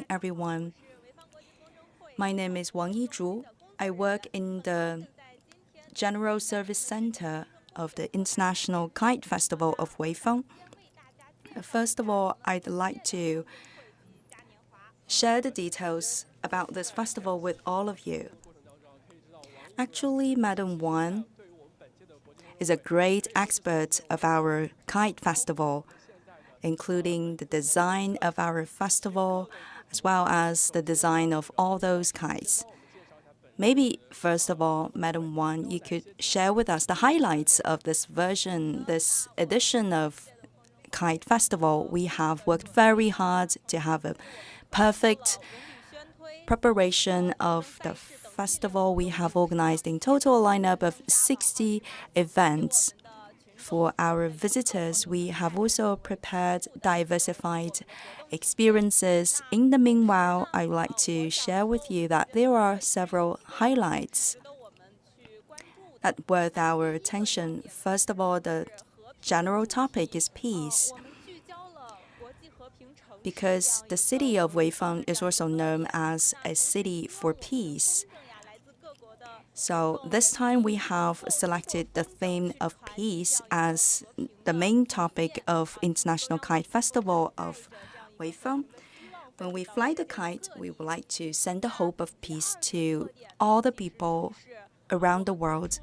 everyone. My name is Wang Yizhu. I work in the General Service Center of the International Kite Festival of Weifang. First of all, I'd like to share the details about this festival with all of you. Actually, Madam Wang is a great expert of our kite festival, including the design of our festival, as well as the design of all those kites. Maybe, first of all, Madam Wang, you could share with us the highlights of this edition of Kite Festival. We have worked very hard to have a perfect preparation of the festival. We have organized in total a lineup of 60 events. For our visitors, we have also prepared diversified experiences. In the meanwhile, I would like to share with you that there are several highlights that worth our attention. First of all, the general topic is peace, because the city of Weifang is also known as a city for peace. So this time we have selected the theme of peace as the main topic of International Kite Festival of Weifang. When we fly the kite, we would like to send the hope of peace to all the people around the world.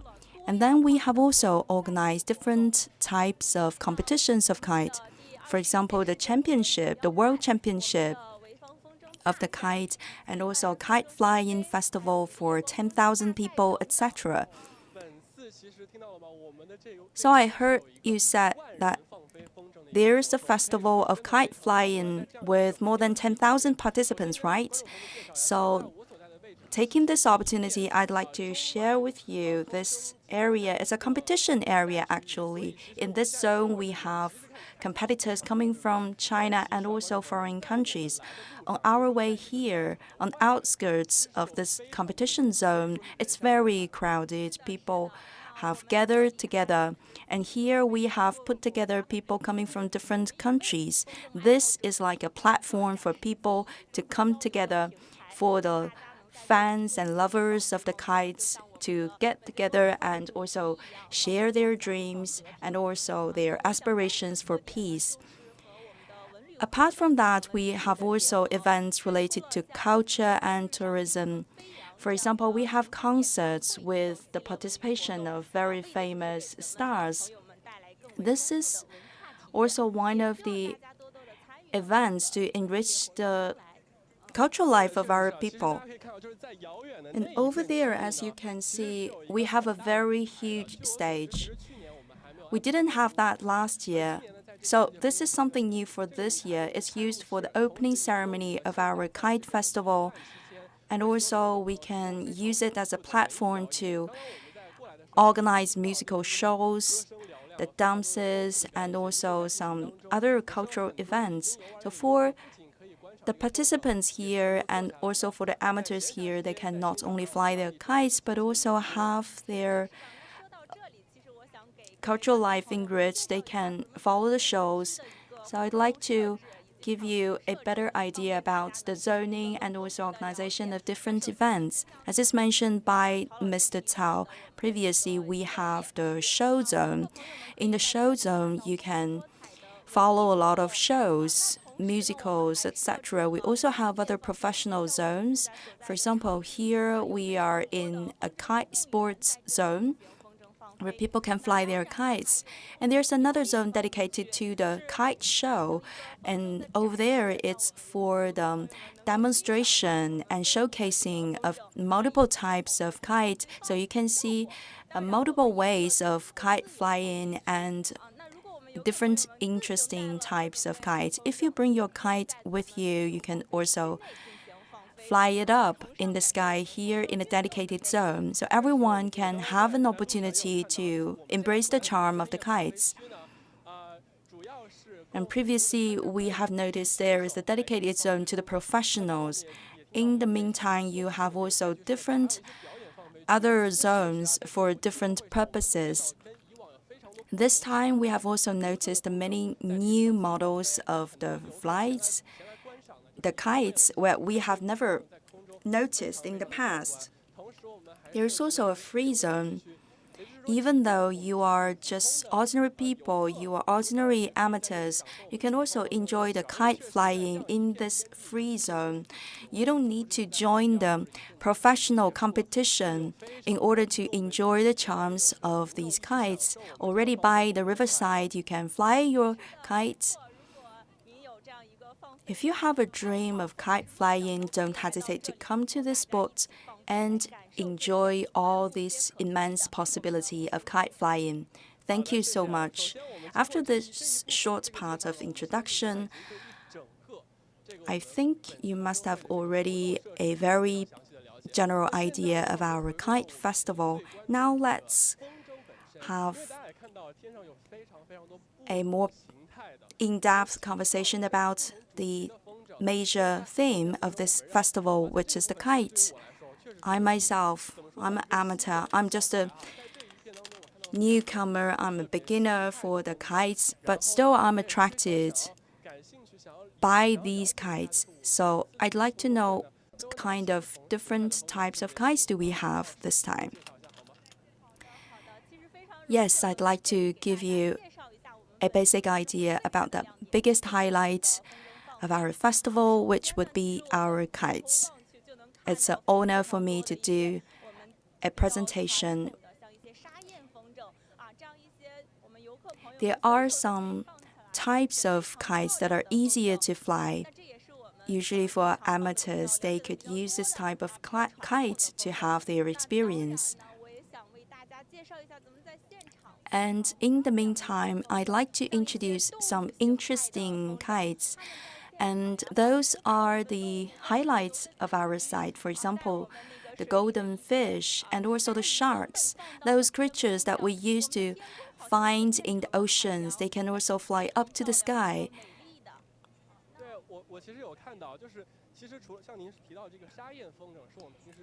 And then we have also organized different types of competitions of kite. For example, the World Championship of the kite, and also kite flying festival for 10,000 people, etc. So I heard you said that there's a festival of kite flying with more than 10,000 participants, right? So taking this opportunity, I'd like to share with you this area. It's a competition area, actually. In this zone, we have competitors coming from China and also foreign countries. On our way here, on outskirts of this competition zone, it's very crowded. People have gathered together, and here we have put together people coming from different countries. This is like a platform for people to come together, for the fans and lovers of the kites to get together and also share their dreams and also their aspirations for peace. Apart from that, we have also events related to culture and tourism. For example, we have concerts with the participation of very famous stars. This is also one of the events to enrich the cultural life of our people. And over there, as you can see, we have a very huge stage. We didn't have that last year. So this is something new for this year. It's used for the opening ceremony of our kite festival. And also we can use it as a platform to organize musical shows, the dances, and also some other cultural events. So for the participants here and also for the amateurs here, they can not only fly their kites, but also have their cultural life enriched. They can follow the shows. So I'd like to give you a better idea about the zoning and also organization of different events. As is mentioned by Mr. Cao, previously we have the show zone. In the show zone, you can follow a lot of shows, musicals, etc. We also have other professional zones. For example, here we are in a kite sports zone where people can fly their kites. And there's another zone dedicated to the kite show. And over there, it's for the demonstration and showcasing of multiple types of kite. So you can see multiple ways of kite flying and different interesting types of kites. If you bring your kite with you, you can also fly it up in the sky here in a dedicated zone, so everyone can have an opportunity to embrace the charm of the kites. And previously, we have noticed there is a dedicated zone to the professionals. In the meantime, you have also different other zones for different purposes. This time, we have also noticed many new models of the flights. the kites where we have never noticed in the past. There's also a free zone. Even though you are just ordinary people, you are ordinary amateurs, you can also enjoy the kite flying in this free zone. You don't need to join the professional competition in order to enjoy the charms of these kites. Already by the riverside, you can fly your kites. If you have a dream of kite flying, don't hesitate to come to this spot and enjoy all this immense possibility of kite flying. Thank you so much. After this short part of introduction, I think you must have already a very general idea of our kite festival. Now let's have a more in-depth conversation about the major theme of this festival, which is the kite. I myself, I'm an amateur. I'm just a newcomer. I'm a beginner for the kites, but still I'm attracted by these kites. So I'd like to know what kind of different types of kites do we have this time. Yes, I'd like to give you a basic idea about the biggest highlights of our festival, which would be our kites. It's an honor for me to do a presentation. There are some types of kites that are easier to fly. Usually for amateurs, they could use this type of kite to have their experience. And in the meantime, I'd like to introduce some interesting kites. And those are the highlights of our site. For example, the golden fish and also the sharks. Those creatures that we used to find in the oceans, they can also fly up to the sky.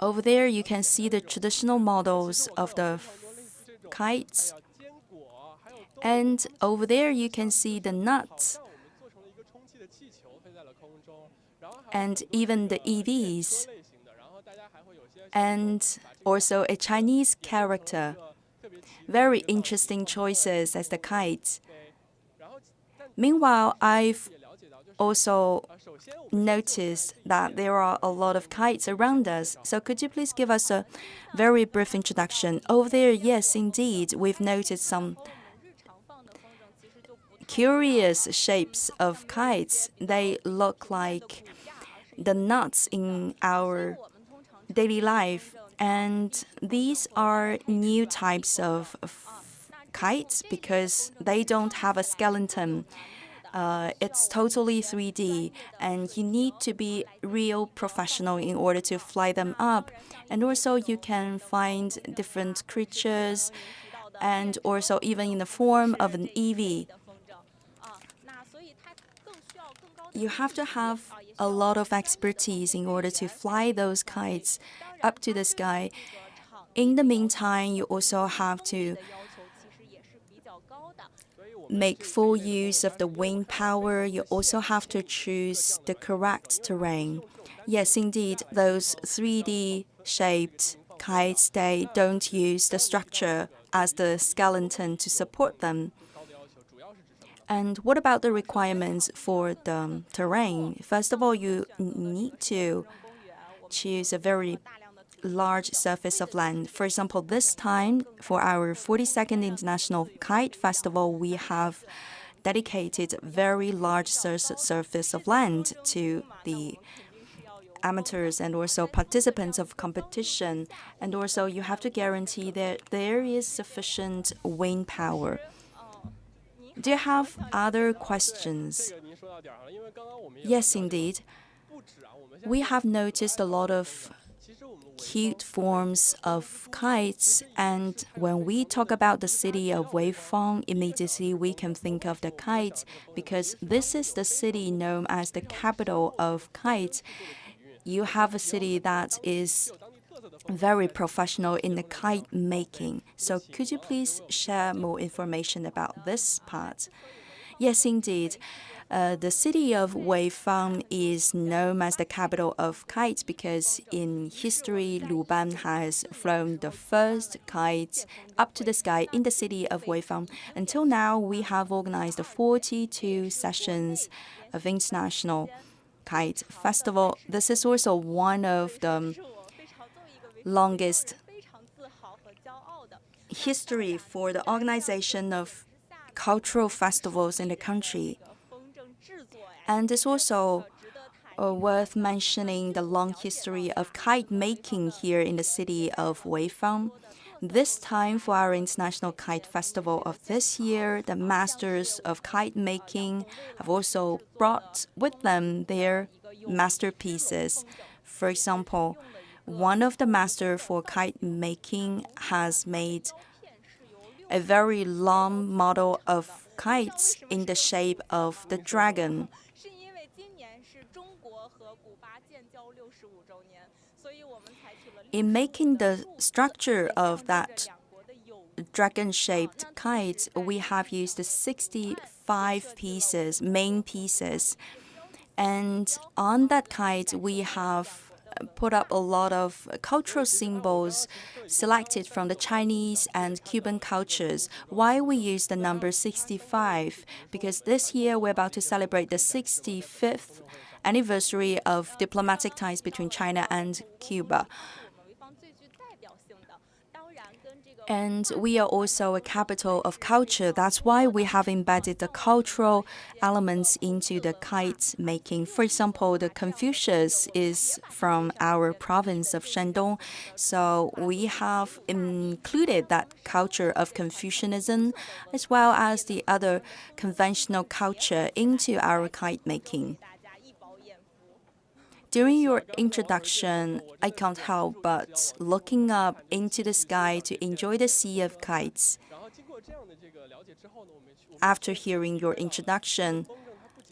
Over there, you can see the traditional models of the kites. And over there, you can see the nuts and even the EVs, and also a Chinese character. Very interesting choices as the kites. Meanwhile, I've also noticed that there are a lot of kites around us. So could you please give us a very brief introduction? Over there, yes, indeed, we've noticed some curious shapes of kites. They look like the nuts in our daily life. And these are new types of kites because they don't have a skeleton. It's totally 3D, and you need to be real professional in order to fly them up. And also you can find different creatures and also even in the form of an EV. You have to have a lot of expertise in order to fly those kites up to the sky. In the meantime, you also have to make full use of the wind power. You also have to choose the correct terrain. Yes, indeed, those 3D shaped kites, they don't use the structure as the skeleton to support them. And what about the requirements for the terrain? First of all, you need to choose a very large surface of land. For example, this time for our 42nd International Kite Festival, we have dedicated a very large surface of land to the amateurs and also participants of competition. And also you have to guarantee that there is sufficient wind power. Do you have other questions? Yes, indeed. We have noticed a lot of cute forms of kites, and when we talk about the city of Weifang, immediately we can think of the kites because this is the city known as the capital of kites. You have a city that is very professional in the kite making. So could you please share more information about this part? Yes, indeed. The city of Weifang is known as the capital of kites because in history, Luban has flown the first kites up to the sky in the city of Weifang. Until now, we have organized 42 sessions of International Kite Festival. This is also one of the longest history for the organization of cultural festivals in the country. And it's also worth mentioning the long history of kite making here in the city of Weifang. This time for our International Kite Festival of this year, the masters of kite making have also brought with them their masterpieces. For example, one of the master for kite making has made a very long model of kites in the shape of the dragon. In making the structure of that dragon-shaped kite, we have used 65 pieces, main pieces. And on that kite, we have put up a lot of cultural symbols selected from the Chinese and Cuban cultures. Why we use the number 65? Because this year we're about to celebrate the 65th anniversary of diplomatic ties between China and Cuba. And we are also a capital of culture. That's why we have embedded the cultural elements into the kite making. For example, the Confucius is from our province of Shandong. So we have included that culture of Confucianism as well as the other conventional culture into our kite making. During your introduction, I can't help but looking up into the sky to enjoy the sea of kites. After hearing your introduction,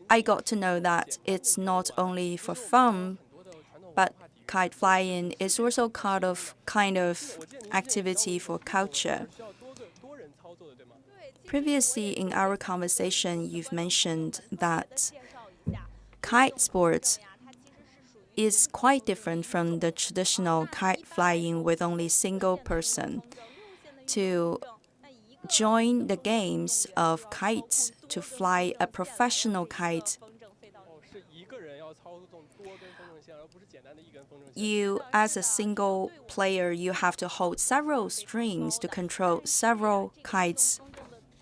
I got to know that it's not only for fun, but kite flying is also kind of activity for culture. Previously in our conversation, you've mentioned that kite sports is quite different from the traditional kite flying with only single person. To join the games of kites, to fly a professional kite, you, as a single player, you have to hold several strings to control several kites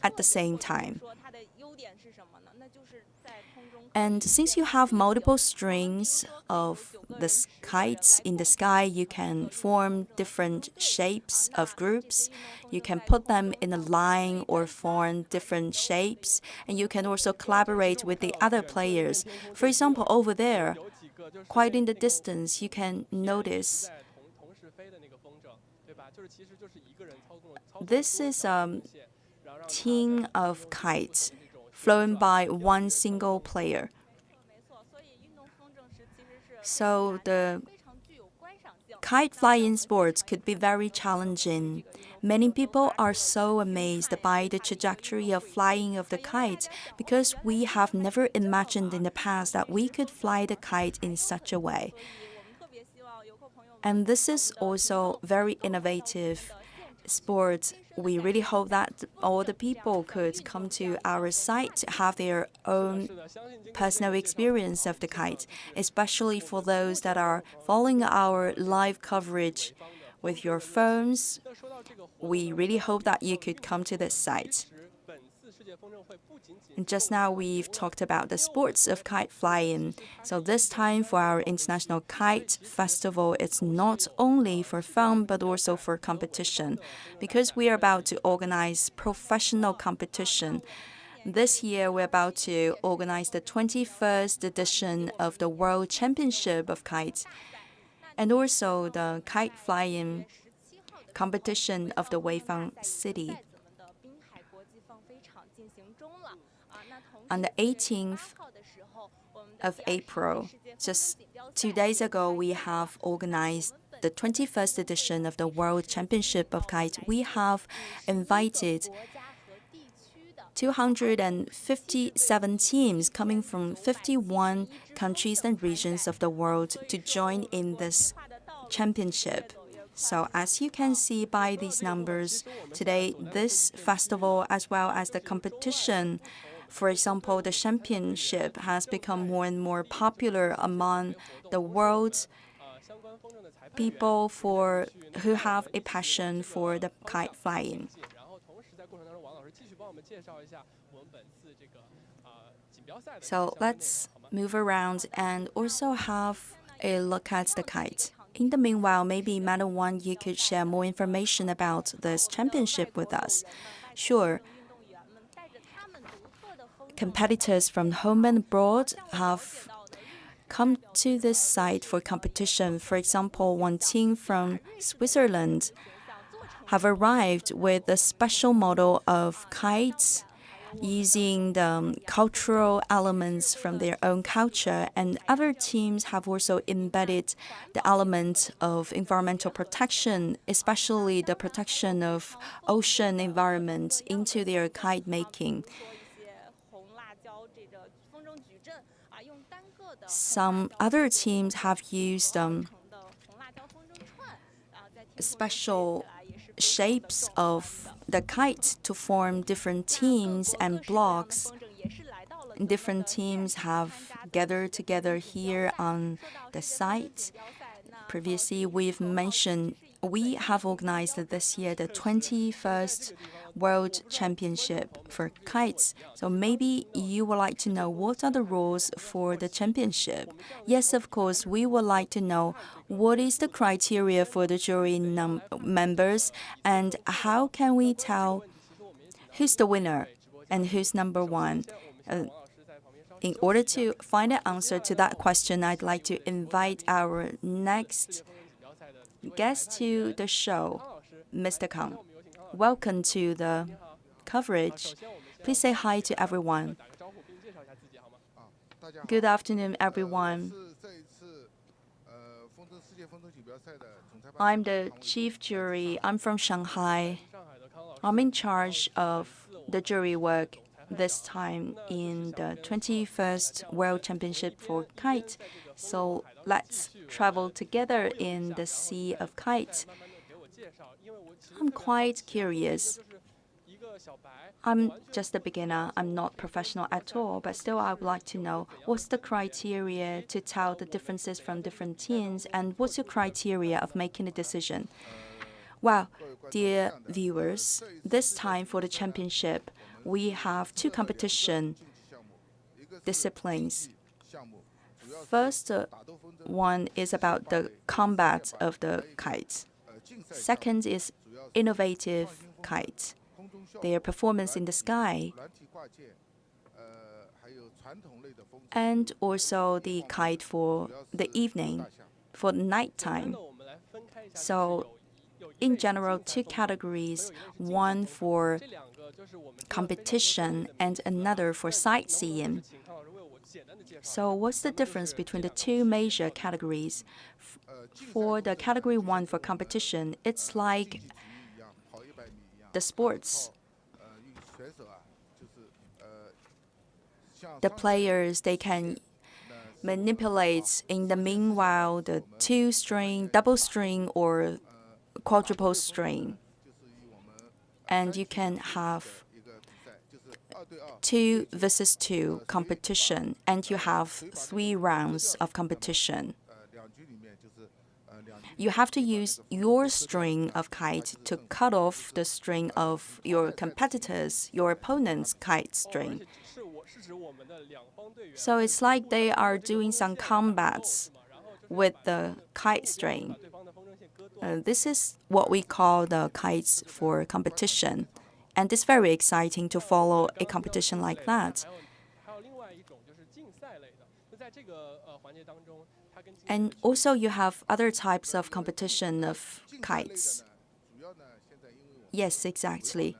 at the same time. And since you have multiple strings of the kites in the sky, you can form different shapes of groups. You can put them in a line or form different shapes. And you can also collaborate with the other players. For example, over there, quite in the distance, you can notice this is a team of kites flown by one single player. So the kite flying sports could be very challenging. Many people are so amazed by the trajectory of flying of the kite because we have never imagined in the past that we could fly the kite in such a way. And this is also very innovative sport. We really hope that all the people could come to our site to have their own personal experience of the kite, especially for those that are following our live coverage with your phones. We really hope that you could come to this site. And just now we've talked about the sports of kite flying. So this time for our International Kite Festival, it's not only for fun but also for competition, because we are about to organize professional competition. This year we're about to organize the 21st edition of the World Championship of Kites and also the kite flying competition of the Weifang city. On the 18th of April, just 2 days ago, we have organized the 21st edition of the World Championship of Kite. We have invited 257 teams coming from 51 countries and regions of the world to join in this championship. So as you can see by these numbers, today this festival as well as the competition, for example, the championship has become more and more popular among the world's people who have a passion for the kite flying. So let's move around and also have a look at the kite. In the meanwhile, maybe Madam Wang, you could share more information about this championship with us. Sure. Competitors from home and abroad have come to this site for competition. For example, one team from Switzerland have arrived with a special model of kites using the cultural elements from their own culture, and other teams have also embedded the element of environmental protection, especially the protection of ocean environment, into their kite making. Some other teams have used special shapes of the kite to form different teams and blocks. Different teams have gathered together here on the site. Previously, we've mentioned we have organized this year the 21st World Championship for kites. So maybe you would like to know what are the rules for the championship. Yes, of course, we would like to know what is the criteria for the jury members and how can we tell who's the winner and who's number one. In order to find an answer to that question, I'd like to invite our next guest to the show, Mr. Kang. Welcome to the coverage. Please say hi to everyone. Good afternoon, everyone. I'm the chief jury. I'm from Shanghai. I'm in charge of the jury work this time in the 21st World Championship for Kite. So let's travel together in the sea of kite. I'm quite curious. I'm just a beginner. I'm not professional at all, but still I would like to know what's the criteria to tell the differences from different teams and what's the criteria of making a decision. Well, dear viewers, this time for the championship, we have two competition disciplines. First one is about the combat of the kites. Second is innovative kites, their performance in the sky, and also the kite for the evening, for nighttime. So in general, two categories, one for competition and another for sightseeing. So what's the difference between the two major categories? For the category one for competition, it's like the sports. The players, they can manipulate in the meanwhile the two-string, double string, or quadruple string. And you can have 2 versus 2 competition, and you have 3 rounds of competition. You have to use your string of kite to cut off the string of your competitors, your opponent's kite string. So it's like they are doing some combats with the kite string. This is what we call the kites for competition. And it's very exciting to follow a competition like that. And also you have other types of competition of kites. Yes, exactly.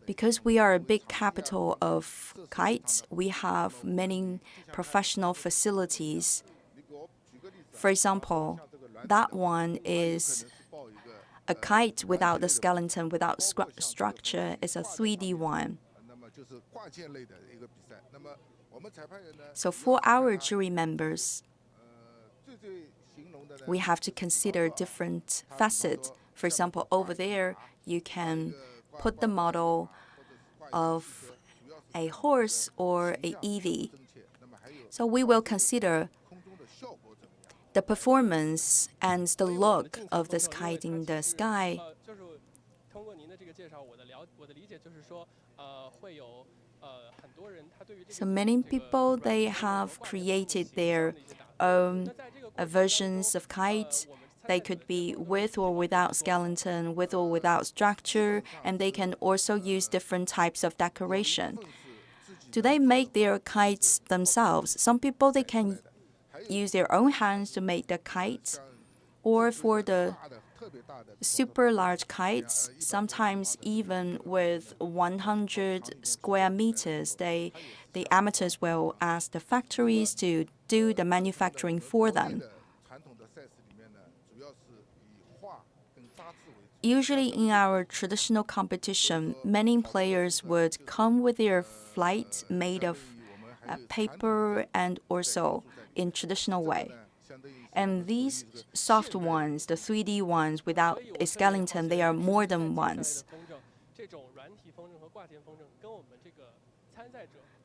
Because we are a big capital of kites, we have many professional facilities. For example, that one is a kite without the skeleton, without structure, is a 3D one. So for our jury members, we have to consider different facets. For example, over there, you can put the model of a horse or a EV. So we will consider the performance and the look of this kite in the sky. So many people, they have created their own versions of kites. They could be with or without skeleton, with or without structure, and they can also use different types of decoration. Do they make their kites themselves? Some people, they can use their own hands to make the kites, or for the super large kites, sometimes even with 100 square meters, the amateurs will ask the factories to do the manufacturing for them. Usually in our traditional competition, many players would come with their flight made of paper and also in traditional way. And these soft ones, the 3D ones without a skeleton, they are more than ones.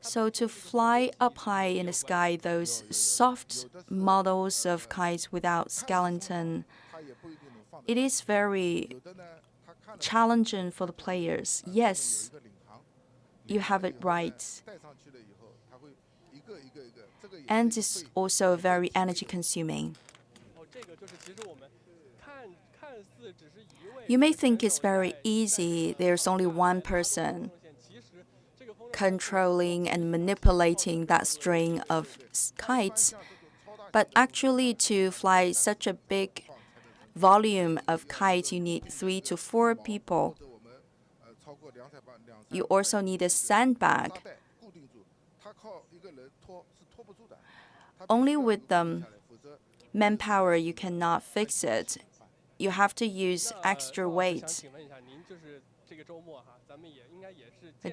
So to fly up high in the sky, those soft models of kites without skeleton, it is very challenging for the players. Yes, you have it right. And it's also very energy consuming. You may think it's very easy. There's only one person controlling and manipulating that string of kites. But actually, to fly such a big volume of kites, you need 3 to 4 people. You also need a sandbag. Only with manpower you cannot fix it. You have to use extra weight.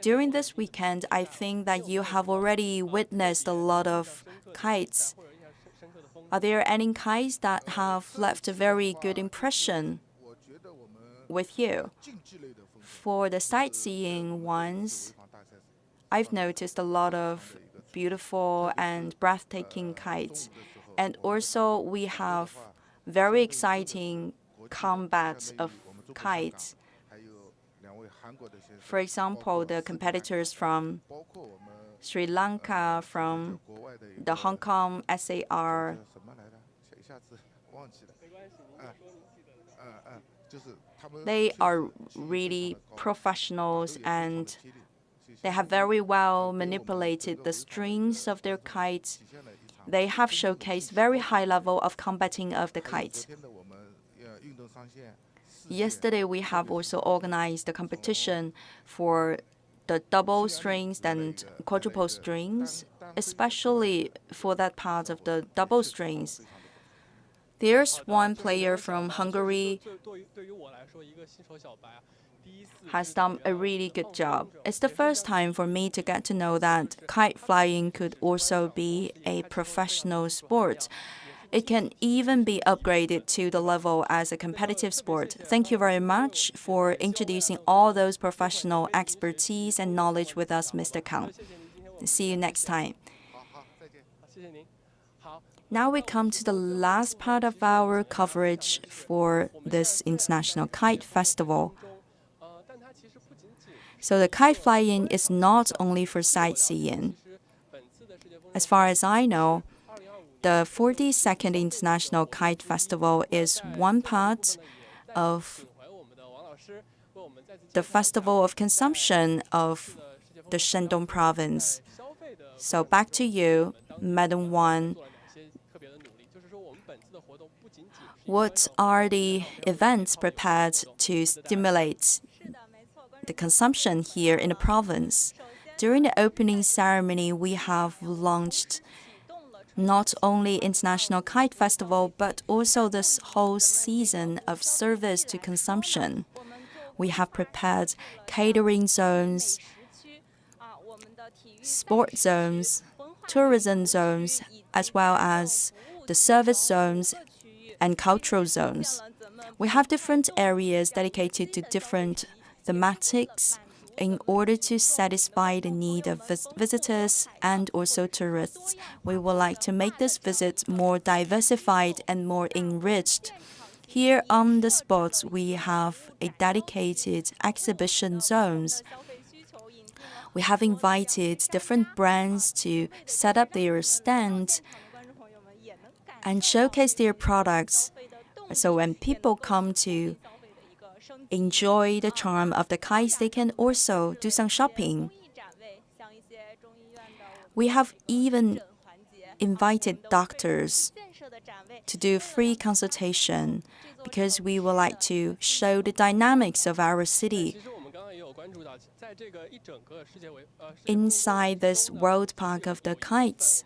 During this weekend, I think that you have already witnessed a lot of kites. Are there any kites that have left a very good impression with you? For the sightseeing ones, I've noticed a lot of beautiful and breathtaking kites. And also, we have very exciting combat of kites. For example, the competitors from Sri Lanka, from the Hong Kong SAR. They are really professionals and they have very well manipulated the strings of their kites. They have showcased very high level of combating of the kites. Yesterday, we have also organized the competition for the double strings and quadruple strings, especially for that part of the double strings. There's one player from Hungary has done a really good job. It's the first time for me to get to know that kite flying could also be a professional sport. It can even be upgraded to the level as a competitive sport. Thank you very much for introducing all those professional expertise and knowledge with us, Mr. Kang. See you next time. Now we come to the last part of our coverage for this International Kite Festival. So the kite flying is not only for sightseeing. As far as I know, the 42nd International Kite Festival is one part of the festival of consumption of the Shandong province. So back to you, Madam Wang. What are the events prepared to stimulate the consumption here in the province? During the opening ceremony, we have launched not only International Kite Festival, but also this whole season of service to consumption. We have prepared catering zones, sport zones, tourism zones, as well as the service zones and cultural zones. We have different areas dedicated to different thematics in order to satisfy the need of visitors and also tourists. We would like to make this visit more diversified and more enriched. Here on the spot, we have a dedicated exhibition zones. We have invited different brands to set up their stand and showcase their products. So when people come to enjoy the charm of the kites, they can also do some shopping. We have even invited doctors to do free consultation because we would like to show the dynamics of our city. Inside this World Park of the Kites,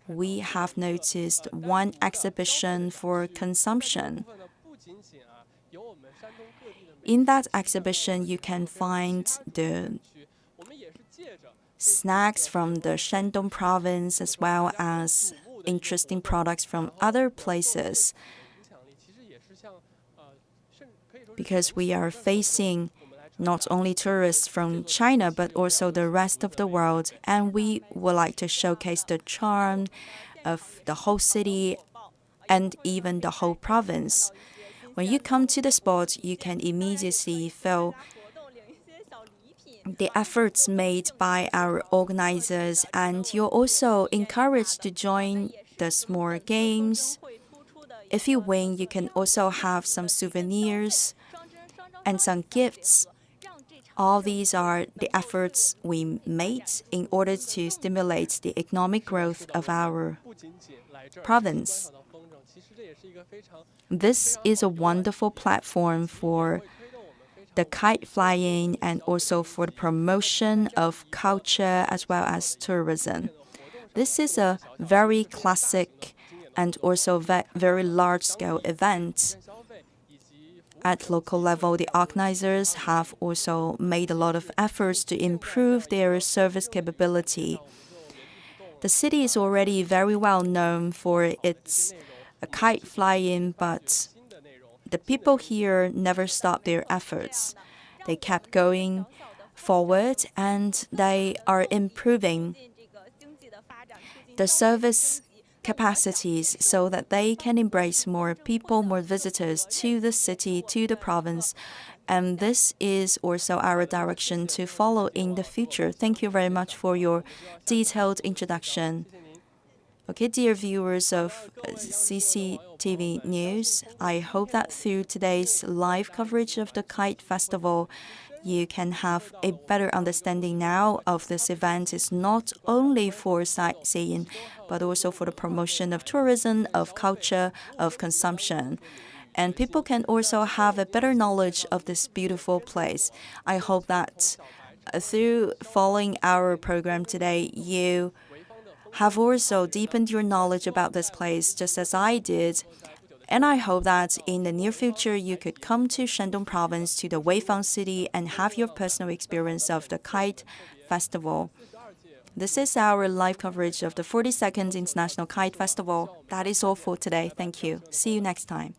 we have noticed one exhibition for consumption. In that exhibition, you can find the snacks from the Shandong province as well as interesting products from other places. Because we are facing not only tourists from China, but also the rest of the world, and we would like to showcase the charm of the whole city and even the whole province. When you come to the spot, you can immediately feel the efforts made by our organizers, and you're also encouraged to join the small games. If you win, you can also have some souvenirs and some gifts. All these are the efforts we made in order to stimulate the economic growth of our province. This is a wonderful platform for the kite flying and also for the promotion of culture as well as tourism. This is a very classic and also very large-scale event. At local level, the organizers have also made a lot of efforts to improve their service capability. The city is already very well known for its kite flying, but the people here never stopped their efforts. They kept going forward and they are improving the service capacities so that they can embrace more people, more visitors to the city, to the province. And this is also our direction to follow in the future. Thank you very much for your detailed introduction. Okay, dear viewers of CCTV News, I hope that through today's live coverage of the Kite Festival, you can have a better understanding now of this event. It's not only for sightseeing, but also for the promotion of tourism, of culture, of consumption. And people can also have a better knowledge of this beautiful place. I hope that through following our program today, you have also deepened your knowledge about this place, just as I did. And I hope that in the near future, you could come to Shandong province, to the Weifang city, and have your personal experience of the Kite Festival. This is our live coverage of the 42nd International Kite Festival. That is all for today. Thank you. See you next time.